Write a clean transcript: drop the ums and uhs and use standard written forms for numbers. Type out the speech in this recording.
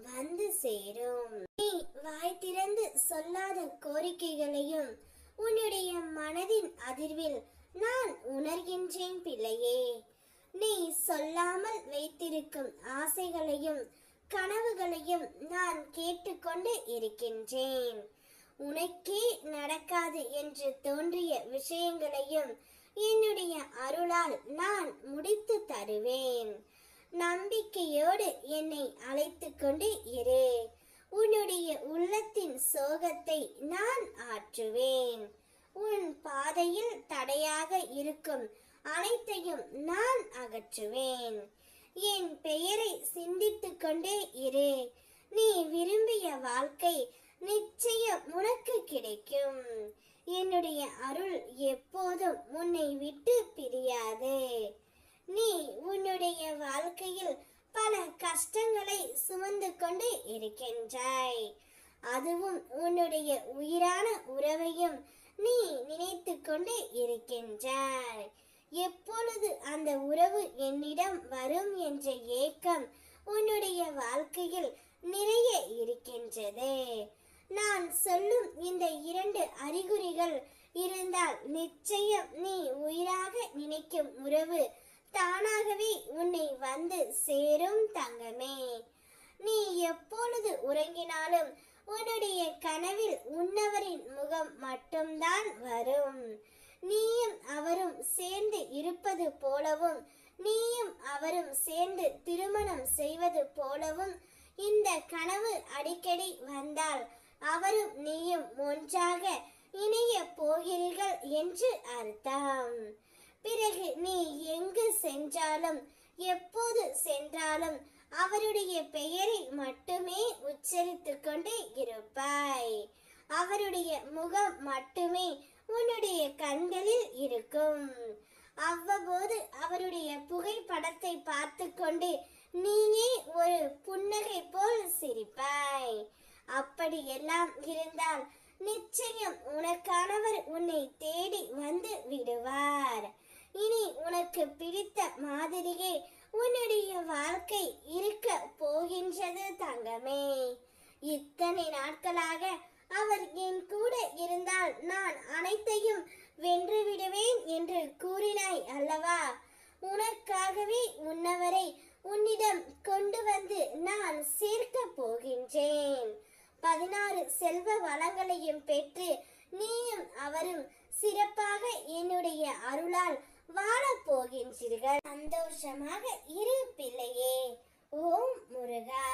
வந்து சேரும். நீ வாய் திறந்து சொல்லாத கோரிக்கைகளையும் உன்னுடைய மனதின் அதிர்வில் நான் உணர்கின்றேன் பிள்ளையே. நீ சொல்லாமல் வைத்திருக்கும் ஆசைகளையும் கனவுகளையும் நான் கேட்டுக்கொண்டு இருக்கின்றேன். உனக்கே நடக்காது என்று தோன்றிய விஷயங்களையும் என்னுடைய அருளால் நான் முடித்து தருவேன். நம்பிக்கையோடு என்னை அழைத்து கொண்டு இரு. உன்னுடைய உள்ளத்தின் சோகத்தை நான் ஆற்றுவேன். உன் பாதையில் தடையாக இருக்கும் அனைத்தையும் நான் அகற்றுவேன். என் பெயரை சிந்தித்துக் கொண்டே இரு. நீ விரும்பிய வாழ்க்கை நிச்சயம் உனக்கு கிடைக்கும். என்னுடைய அருள் எப்போதும் உன்னை விட்டு பிரியாது. நீ உன்னுடைய வாழ்க்கையில் பல கஷ்டங்களை சுமந்து கொண்டு இருக்கின்றாய். அதுவும் உன்னுடைய உயிரான உறவையும் நீ நினைத்து கொண்டு இருக்கின்றாய். எப்பொழுது அந்த உறவு என்னிடம் வரும் என்ற ஏக்கம் உன்னுடைய வாழ்க்கையில் நிறைய இருக்கின்றது. நான் சொல்லும் இந்த 2 அறிகுறிகள் இருந்தால் நிச்சயம் நீ உயிராக நினைக்கும் உறவு தானாகவே உன்னை வந்து சேரும் தங்கமே. நீ எப்பொழுது உறங்கினாலும் உன்னுடைய கனவில் உன்னவரின் முகம் மட்டும்தான் வரும். நீயும் அவரும் சேர்ந்து இருப்பது போலவும் நீயும் அவரும் சேர்ந்து திருமணம் செய்வது போலவும் இந்த கனவு அடிக்கடி வந்தால் அவரும் நீயும் ஒன்றாக இணைய போகிறீர்கள் என்று அர்த்தம். பிறகு நீ எங்கு சென்றாலும் எப்போது சென்றாலும் அவருடைய பெயரை மட்டுமே உச்சரித்துக் கொண்டு இருப்பாய். அவருடைய முகம் மட்டுமே உன்னுடைய கண்களில் இருக்கும். அவ்வப்போது அவருடைய புகைப்படத்தை பார்த்து கொண்டு நீயே ஒரு புன்னகை போல் சிரிப்பாய். அப்படியெல்லாம் இருந்தால் நிச்சயம் உனக்கானவர் உன்னை தேடி வந்து விடுவார். இனி உனக்கு பிடித்த மாதிரியே உன்னுடைய வாழ்க்கை இருக்க போகின்றது தங்கமே. இத்தனை நாட்களாக அவர் என் கூட இருந்தால் நான் அனைத்தையும் வென்று விடுவேன் என்று கூறினாய் அல்லவா? உனக்காகவே உன்னவரை உன்னிடம் கொண்டு வந்து நான் சேர்க்க போகின்றேன். 16 செல்வ வளங்களையும் பெற்று நீயும் அவரும் சிறப்பாக என்னுடைய அருளால் வாழப் போகின்றீர்கள். சந்தோஷமாக இரு பிள்ளையே. ஓம் முருகா.